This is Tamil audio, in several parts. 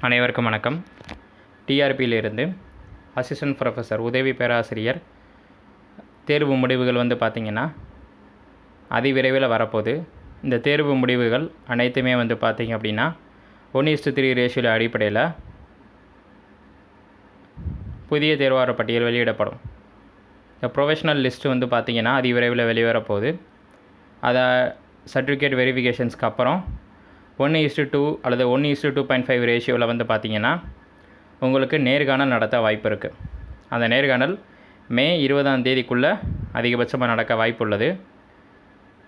அனைவருக்கும் வணக்கம். டிஆர்பியிலிருந்து அசிஸ்டன்ட் ப்ரொஃபஸர் உதவி பேராசிரியர் தேர்வு முடிவுகள் பார்த்திங்கன்னா அதிவிரைவில் வரப்போகுது. இந்த தேர்வு முடிவுகள் அனைத்துமே பார்த்திங்க அப்படின்னா 1:3 ரேஷியோவில் அடிப்படையில் புதிய தேர்வாளர் பட்டியல் வெளியிடப்படும். இந்த ப்ரொஃபஷனல் லிஸ்ட்டு பார்த்திங்கன்னா அதிவிரைவில் வெளிவரப்போகுது. அதை சர்டிஃபிகேட் வெரிஃபிகேஷன்ஸ்க்கு அப்புறம் 1:2 அல்லது 1:2.5 ரேஷியோவில் பார்த்திங்கன்னா உங்களுக்கு நேர்காணல் நடத்த வாய்ப்பு இருக்குது. அந்த நேர்காணல் மே 20ஆம் தேதிக்குள்ளே அதிகபட்சமாக நடக்க வாய்ப்பு உள்ளது.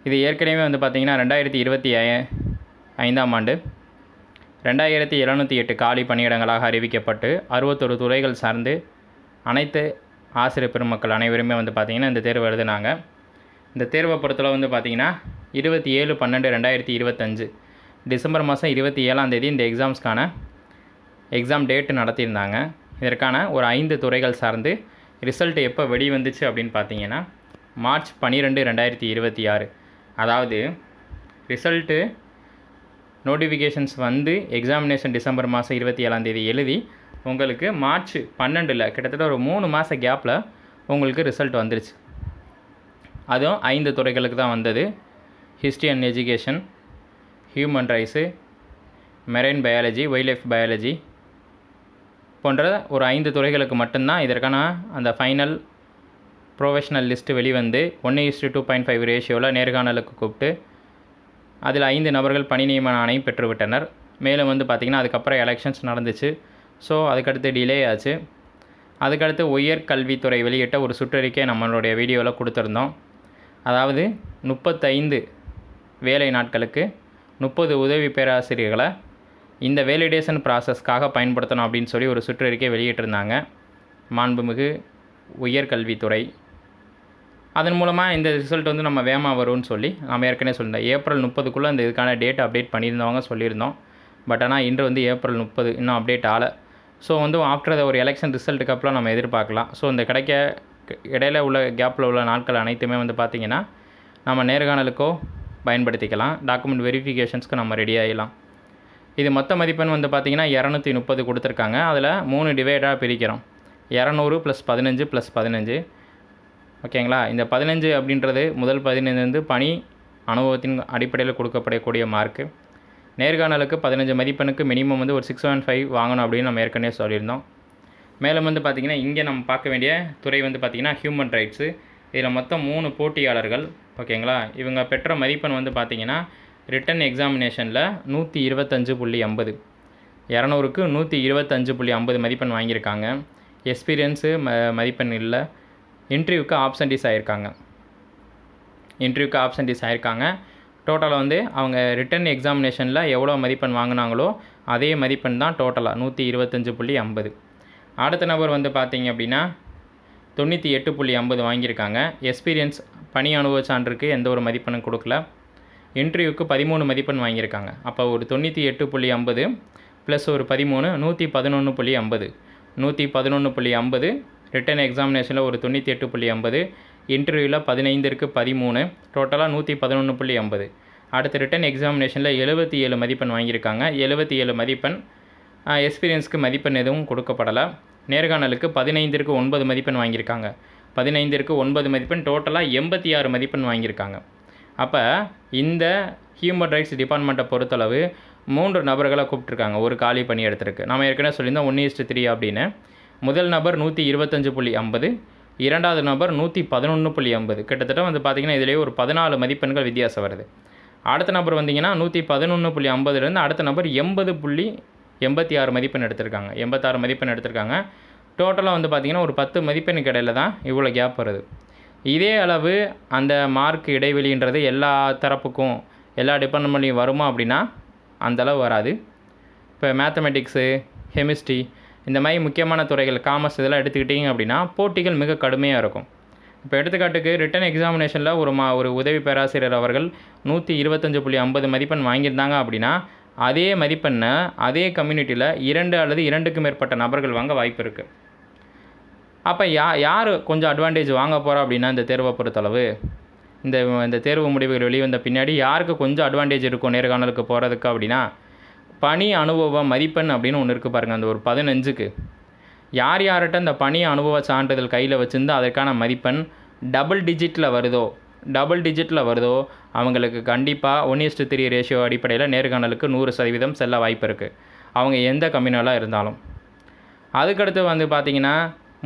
இது ஏற்கனவே பார்த்திங்கன்னா 2025ஆம் ஆண்டு 2708 காலி பணியிடங்களாக அறிவிக்கப்பட்டு 61 துறைகள் சார்ந்து அனைத்து ஆசிரியர் பெருமக்கள் அனைவருமே பார்த்திங்கன்னா இந்த தேர்வு எழுதினாங்க. இந்த தேர்வை பொறுத்தளவு பார்த்திங்கன்னா 27/12/2025 டிசம்பர் மாதம் 27ஆம் தேதி இந்த எக்ஸாம்ஸ்க்கான எக்ஸாம் டேட்டு நடத்தியிருந்தாங்க. இதற்கான ஒரு 5 துறைகள் சார்ந்து ரிசல்ட் எப்போ வெளிவந்துச்சு அப்படின்னு பார்த்தீங்கன்னா மார்ச் 12, 2026. அதாவது ரிசல்ட்டு நோட்டிஃபிகேஷன்ஸ் எக்ஸாமினேஷன் டிசம்பர் மாதம் 27ஆம் தேதி எழுதி உங்களுக்கு மார்ச் 12 கிட்டத்தட்ட ஒரு 3 மாத கேப்பில் உங்களுக்கு ரிசல்ட் வந்துருச்சு. அதுவும் 5 துறைகளுக்கு தான் வந்தது. History and education, human rights, marine biology, wild life biology போன்ற ஒரு 5 துறைகளுக்கு மட்டும்தான் இதற்கான அந்த ஃபைனல் ப்ரொஃபஷனல் லிஸ்ட்டு வெளிவந்து 1:2.5 ரேஷியோவில் நேர்காணலுக்கு கூப்பிட்டு அதில் 5 நபர்கள் பணி நியமன ஆணையம் பெற்றுவிட்டனர். மேலும் பார்த்திங்கன்னா அதுக்கப்புறம் எலெக்ஷன்ஸ் நடந்துச்சு. ஸோ அதுக்கடுத்து டிலே ஆச்சு. அதுக்கடுத்து உயர்கல்வித்துறை வெளியிட்ட ஒரு சுற்றறிக்கை நம்மளுடைய வீடியோவில் கொடுத்துருந்தோம். அதாவது 35 வேலை நாட்களுக்கு 30 உதவி பேராசிரியர்களை இந்த வேலிடேஷன் ப்ராசஸ்க்காக பயன்படுத்தணும் அப்படின்னு சொல்லி ஒரு சுற்றறிக்கை வெளியிட்டிருந்தாங்க மாண்புமிகு உயர்கல்வித்துறை. அதன் மூலமாக இந்த ரிசல்ட் நம்ம வேகமாக வரும்னு சொல்லி நம்ம ஏற்கனவே சொல்லியிருந்தோம். ஏப்ரல் 30க்குள்ளே இந்த இதுக்கான டேட் அப்டேட் பண்ணியிருந்தவங்க சொல்லியிருந்தோம். பட் ஆனால் இன்று ஏப்ரல் 30 இன்னும் அப்டேட் ஆகலை. ஸோ ஆஃப்டர் ஒரு எலெக்ஷன் ரிசல்ட்டுக்கு அப்புறம் நம்ம எதிர்பார்க்கலாம். ஸோ இந்த இடையில உள்ள கேப்பில் உள்ள நாட்கள் அனைத்துமே பார்த்திங்கன்னா நம்ம நேர்காணலுக்கோ பயன்படுத்திக்கலாம். டாக்குமெண்ட் வெரிஃபிகேஷன்ஸ்க்கு நம்ம ரெடி ஆகிடலாம். இது மொத்த மதிப்பெண் பார்த்திங்கன்னா 230 கொடுத்துருக்காங்க. அதில் 3 டிவைடாக பிரிக்கிறோம். 200 + 15 + 15. ஓகேங்களா? இந்த 15 அப்படின்றது முதல் 15 பணி அனுபவத்தின் அடிப்படையில் கொடுக்கப்படக்கூடிய மார்க்கு. நேர்காணலுக்கு 15 மதிப்பெண்ணுக்கு மினிமம் ஒரு 675 வாங்கணும் அப்படின்னு நம்ம ஏற்கனவே சொல்லியிருந்தோம். மேலும் பார்த்திங்கன்னா இங்கே நம்ம பார்க்க வேண்டிய துறை பார்த்திங்கன்னா ஹியூமன் ரைட்ஸு. இதில் மொத்தம் 3 போட்டியாளர்கள். ஓகேங்களா? இவங்க பெற்ற மதிப்பெண் பார்த்திங்கன்னா ரிட்டன் எக்ஸாமினேஷனில் 125.50, 200க்கு 125.50 மதிப்பெண் வாங்கியிருக்காங்க. எக்ஸ்பீரியன்ஸு மதிப்பெண் இல்லை. இன்டர்வியூக்கு ஆப்சன்டீஸ் ஆகியிருக்காங்க. டோட்டலாக அவங்க ரிட்டன் எக்ஸாமினேஷனில் எவ்வளோ மதிப்பெண் வாங்கினாங்களோ அதே மதிப்பெண் தான் டோட்டலாக 125.50. அடுத்த நபர் பார்த்திங்க அப்படின்னா 98.50 வாங்கியிருக்காங்க. எக்ஸ்பீரியன்ஸ் பணி அனுபவ சான்றுக்கு எந்த ஒரு மதிப்பெண்ணும் கொடுக்கல. இன்டர்வியூக்கு 13 மதிப்பெண் வாங்கியிருக்காங்க. அப்போ ஒரு 98.50 ப்ளஸ் ஒரு 13 111.50. 111.50 ரிட்டன் எக்ஸாமினேஷனில் ஒரு 98.50, இன்டர்வியூவில் 15ற்கு 13, டோட்டலாக 111.50. அடுத்த ரிட்டன் எக்ஸாமினேஷனில் 77 மதிப்பெண் வாங்கியிருக்காங்க. 77 மதிப்பெண். எக்ஸ்பீரியன்ஸ்க்கு மதிப்பெண் எதுவும் கொடுக்கப்படலை. நேர்காணலுக்கு 15ற்கு 9 மதிப்பெண் வாங்கியிருக்காங்க. 15ற்கு 9 மதிப்பெண், டோட்டலாக 86 மதிப்பெண் வாங்கியிருக்காங்க. அப்போ இந்த ஹியூமன் ரைட்ஸ் டிபார்ட்மெண்ட்டை பொறுத்தளவு 3 நபர்களை கூப்பிட்ருக்காங்க ஒரு காலி பணி இடத்திற்கு. நம்ம ஏற்கனவே சொல்லியிருந்தோம் 1:3 அப்படின்னு. முதல் நபர் 125.50, இரண்டாவது நபர் 111.50. கிட்டத்தட்ட பார்த்திங்கன்னா இதிலேயே ஒரு 14 மதிப்பெண்கள் வித்தியாசம் வருது. அடுத்த நபர் 111.50லேருந்து அடுத்த நபர் 80.86 மதிப்பெண் எடுத்திருக்காங்க. 86 மதிப்பெண் எடுத்திருக்காங்க. டோட்டலாக பார்த்திங்கன்னா ஒரு 10 மதிப்பெண்ணுக்கு இடையில தான் இவ்வளோ கேப் வருது. இதே அளவு அந்த மார்க் இடைவெளின்றது எல்லா தரப்புக்கும் எல்லா டிபார்ட்மெண்ட்லையும் வருமா அப்படின்னா அந்தளவு வராது. இப்போ மேத்தமெட்டிக்ஸு, கெமிஸ்ட்ரி இந்த மாதிரி முக்கியமான துறைகள், காமர்ஸ் இதெல்லாம் எடுத்துக்கிட்டிங்க அப்படின்னா போட்டிகள் மிக கடுமையாக இருக்கும். இப்போ எடுத்துக்காட்டுக்கு ரிட்டன் எக்ஸாமினேஷனில் ஒரு உதவி பேராசிரியர் அவர்கள் 125.50 மதிப்பெண் வாங்கியிருந்தாங்க அப்படின்னா அதே மதிப்பெண்ணை அதே கம்யூனிட்டியில் 2 அல்லது 2க்கு மேற்பட்ட நபர்கள் வாங்க வாய்ப்பு இருக்குது. அப்போ யார் கொஞ்சம் அட்வான்டேஜ் வாங்க போகிறா அப்படின்னா இந்த தேர்வை பொறுத்தளவு இந்த தேர்வு முடிவுகள் வெளிவந்த பின்னாடி யாருக்கு கொஞ்சம் அட்வான்டேஜ் இருக்கும் நேர்காணலுக்கு போகிறதுக்கு அப்படின்னா பணி அனுபவ மதிப்பெண் அப்படின்னு ஒன்று இருக்குது பாருங்கள். அந்த ஒரு 15க்கு யார் யார்கிட்ட இந்த பணி அனுபவ சான்றிதழ் கையில் வச்சுருந்து அதற்கான மதிப்பெண் டபுள் டிஜிட்டில் வருதோ அவங்களுக்கு கண்டிப்பாக 1:3 ரேஷியோ அடிப்படையில் நேர்காணலுக்கு 100% செல்ல வாய்ப்பு இருக்குது, அவங்க எந்த கம்பெனியாக இருந்தாலும். அதுக்கடுத்து வந்து பார்த்திங்கன்னா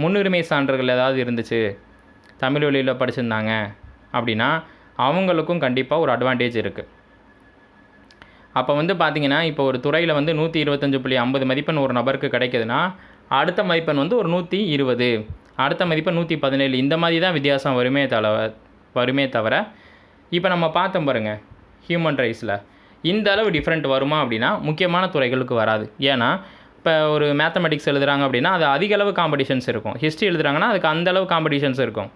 முன்னுரிமை சான்றுகள் ஏதாவது இருந்துச்சு, தமிழ் வழியில் படிச்சிருந்தாங்க அப்படின்னா அவங்களுக்கும் கண்டிப்பாக ஒரு அட்வான்டேஜ் இருக்குது. அப்போ வந்து பார்த்திங்கன்னா இப்போ ஒரு துறையில் வந்து 125.50 மதிப்பெண் ஒரு நபருக்கு கிடைக்குதுன்னா அடுத்த மதிப்பெண் வந்து ஒரு 120, அடுத்த மதிப்பெண் 117, இந்த மாதிரி தான் வித்தியாசம் வருமே தவிர இப்போ நம்ம பார்த்தோம் பாருங்கள் ஹியூமன் ரைட்ஸில் இந்த அளவு டிஃப்ரெண்ட் வருமா அப்படின்னா முக்கியமான துறைகளுக்கு வராது. ஏன்னா இப்போ ஒரு மேத்தமெட்டிக்ஸ் எழுதுகிறாங்க அப்படின்னா அது அதிக அளவு காம்படிஷன்ஸ் இருக்கும், ஹிஸ்ட்ரி எழுதுகிறாங்கன்னா அதுக்கு அந்த அளவு காம்படிஷன்ஸ் இருக்கும்,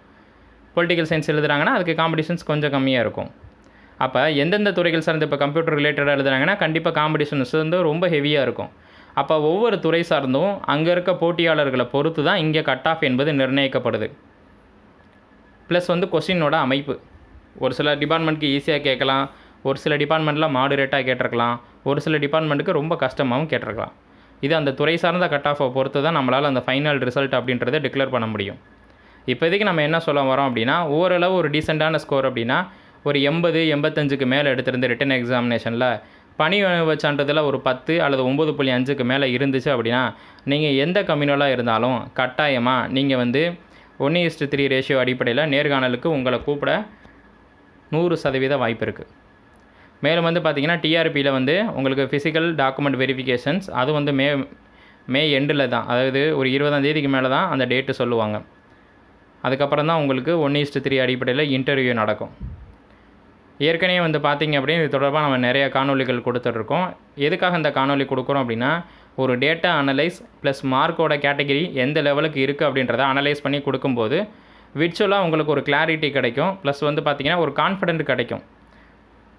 பொலிட்டிக்கல் சயின்ஸ் எழுதுகிறாங்கன்னா அதுக்கு காம்படிஷன்ஸ் கொஞ்சம் கம்மியாக இருக்கும். அப்போ எந்தெந்த துறைகள் சார்ந்து இப்போ கம்ப்யூட்டர் ரிலேட்டடாக எழுதுனாங்கன்னா கண்டிப்பாக காம்படிஷன்ஸ் வந்து ரொம்ப ஹெவியாக இருக்கும். அப்போ ஒவ்வொரு துறை சார்ந்தும் அங்கே இருக்க போட்டியாளர்களை பொறுத்து தான் இங்கே கட் ஆஃப் என்பது நிர்ணயிக்கப்படுது. ப்ளஸ் வந்து கொஸ்டினோட அமைப்பு ஒரு சில டிபார்ட்மெண்ட்டுக்கு ஈஸியாக கேட்கலாம், ஒரு சில டிபார்ட்மெண்ட்டில் மாடுரேட்டாக கேட்டிருக்கலாம், ஒரு சில டிபார்ட்மெண்ட்டுக்கு ரொம்ப கஷ்டமாகவும் கேட்டிருக்கலாம். இது அந்த துறை சார்ந்த கட் ஆஃபை பொறுத்து தான் நம்மளால் அந்த ஃபைனல் ரிசல்ட் அப்படின்றத டிக்ளேர் பண்ண முடியும். இப்போதைக்கு நம்ம என்ன சொல்ல வரோம் அப்படின்னா ஓரளவு ஒரு டீசெண்டான ஸ்கோர் அப்படின்னா ஒரு 80-85க்கு மேலே எடுத்திருந்து ரிட்டன் எக்ஸாமினேஷனில் பணி சான்றிதழில் ஒரு 10 அல்லது 9.5க்கு மேலே இருந்துச்சு அப்படின்னா நீங்கள் எந்த கம்யூனலாக இருந்தாலும் கட்டாயமாக நீங்கள் வந்து 1:3 ரேஷியோ அடிப்படையில் நேர்காணலுக்கு உங்களை கூப்பிட 100% வாய்ப்பு இருக்குது. மேலும் வந்து பார்த்திங்கன்னா டிஆர்பியில் வந்து உங்களுக்கு ஃபிசிக்கல் டாக்குமெண்ட் வெரிஃபிகேஷன்ஸ் அது வந்து மே எண்டில் தான், அதாவது ஒரு 20ஆம் தேதிக்கு மேலே தான் அந்த டேட்டு சொல்லுவாங்க. அதுக்கப்புறம் தான் உங்களுக்கு 1:3 அடிப்படையில் இன்டர்வியூ நடக்கும். ஏற்கனவே வந்து பார்த்திங்க அப்படின்னு இது தொடர்பாக நம்ம நிறைய காணொலிகள் கொடுத்துட்ருக்கோம். எதுக்காக இந்த காணொலி கொடுக்குறோம் அப்படின்னா ஒரு டேட்டா அனலைஸ் ப்ளஸ் மார்க்கோட கேட்டகிரி எந்த லெவலுக்கு இருக்குது அப்படின்றத அனலைஸ் பண்ணி கொடுக்கும்போது விர்ச்சுவலாக உங்களுக்கு ஒரு கிளாரிட்டி கிடைக்கும், ப்ளஸ் வந்து பார்த்திங்கன்னா ஒரு கான்ஃபிடென்ட் கிடைக்கும்.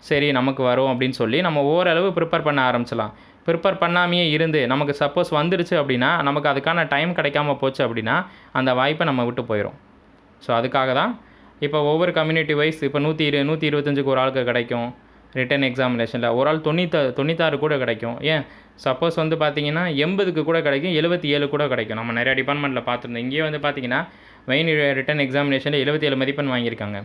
சரி நமக்கு வரும் அப்படின்னு சொல்லி நம்ம ஓரளவு ப்ரிப்பேர் பண்ண ஆரம்பிச்சலாம். ப்ரிப்பேர் பண்ணாமையே இருந்து நமக்கு சப்போஸ் வந்துருச்சு அப்படின்னா நமக்கு அதுக்கான டைம் கிடைக்காம போச்சு அப்படின்னா அந்த வாய்ப்பை நம்ம விட்டு போயிடும். ஸோ அதுக்காக தான் இப்போ ஒவ்வொரு கம்யூனிட்டி வைஸ் இப்போ 125க்கு ஒரு ஆளுக்கு கிடைக்கும் ரிட்டன் எக்ஸாமினேஷனில், ஒரு ஆள் 96 கூட கிடைக்கும், ஏன் சப்போஸ் வந்து பார்த்திங்கன்னா 80க்கு கூட கிடைக்கும், 77 கூட கிடைக்கும். நம்ம நிறையா டிபார்ட்மெண்ட்டில் பார்த்துருந்தோம். இங்கேயே வந்து பார்த்திங்கன்னா மெயின் ரிட்டன் எக்ஸாமினேஷனில் 77 மதிப்பெண் வாங்கியிருக்காங்க.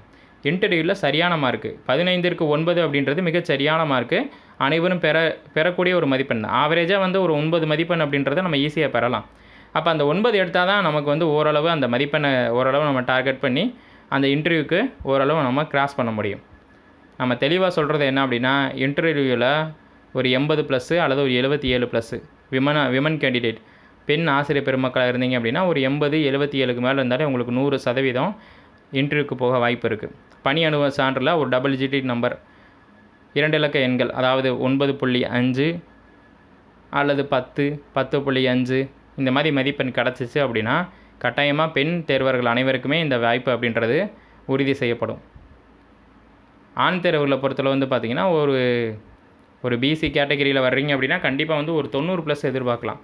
இன்டர்வியூவில் சரியான மார்க்கு 15ற்கு 9 அப்படின்றது மிகச் சரியான மார்க்கு, அனைவரும் பெறக்கூடிய ஒரு மதிப்பெண் தான். ஆவரேஜாக வந்து ஒரு 9 மதிப்பெண் அப்படின்றத நம்ம ஈஸியாக பெறலாம். அப்போ அந்த 9 எடுத்தால் தான் நமக்கு வந்து ஓரளவு அந்த மதிப்பெண்ணை ஓரளவு நம்ம டார்கெட் பண்ணி அந்த இன்டர்வியூக்கு ஓரளவு நம்ம கிராஸ் பண்ண முடியும். நம்ம தெளிவாக சொல்கிறது என்ன அப்படின்னா இன்டர்வியூவில் ஒரு 80+ அல்லது ஒரு 77+ விமன் கேண்டிடேட் பெண் ஆசிரியர் பெருமக்களாக இருந்தீங்க அப்படின்னா ஒரு 80-77க்கு மேலே இருந்தாலே உங்களுக்கு 100% இன்டர்வியூக்கு போக வாய்ப்பு இருக்குது. பணி அனுபவ சான்றில் ஒரு டபுள் டிஜிட் நம்பர் 2 இலக்க எண்கள், அதாவது 9.5 அல்லது 10.5 இந்த மாதிரி மதிப்பெண் கிடச்சிச்சு அப்படின்னா கட்டாயமாக பெண் தேர்வர்கள் அனைவருக்குமே இந்த வாய்ப்பு அப்படின்றது உறுதி செய்யப்படும். ஆண் தேர்வுகளை பொறுத்தளவு வந்து பார்த்திங்கன்னா ஒரு பிசி கேட்டகரியில் வர்றீங்க அப்படின்னா கண்டிப்பாக வந்து ஒரு 90+ எதிர்பார்க்கலாம்.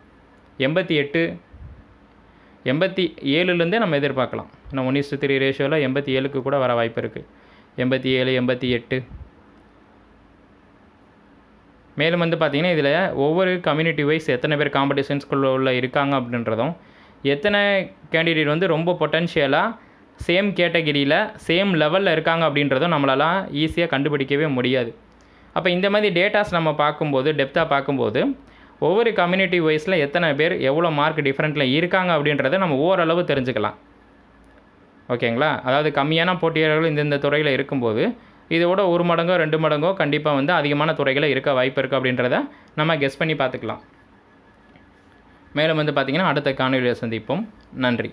87லேருந்தே நம்ம எதிர்பார்க்கலாம். இன்னும் 1:3 ரேஷியோவில் 87க்கு கூட வர வாய்ப்பு இருக்குது, 87, 88. மேலும் வந்து பார்த்திங்கன்னா இதில் ஒவ்வொரு கம்யூனிட்டி வைஸ் எத்தனை பேர் காம்படிஷன்ஸ்குள்ளே இருக்காங்க அப்படின்றதும், எத்தனை கேண்டிடேட் வந்து ரொம்ப பொட்டன்ஷியலாக சேம் கேட்டகிரியில் சேம் லெவலில் இருக்காங்க அப்படின்றதும் நம்மளால் ஈஸியாக கண்டுபிடிக்கவே முடியாது. அப்போ இந்த மாதிரி டேட்டாஸ் நம்ம பார்க்கும்போது டெப்த்தாக பார்க்கும்போது ஒவ்வொரு கம்யூனிட்டி வைஸில் எத்தனை பேர் எவ்வளோ மார்க் டிஃப்ரெண்ட்டில் இருக்காங்க அப்படின்றத நம்ம ஓரளவு தெரிஞ்சுக்கலாம். ஓகேங்களா? அதாவது கம்மியான போட்டியாளர்கள் இந்த துறையில் இருக்கும்போது இதோட 1 மடங்கோ 2 மடங்கோ கண்டிப்பாக வந்து அதிகமான துறைகளில் இருக்க வாய்ப்பு இருக்குது அப்படின்றத நம்ம கெஸ் பண்ணி பார்த்துக்கலாம். மேலும் வந்து பார்த்திங்கன்னா அடுத்த காணொலியில் சந்திப்போம். நன்றி.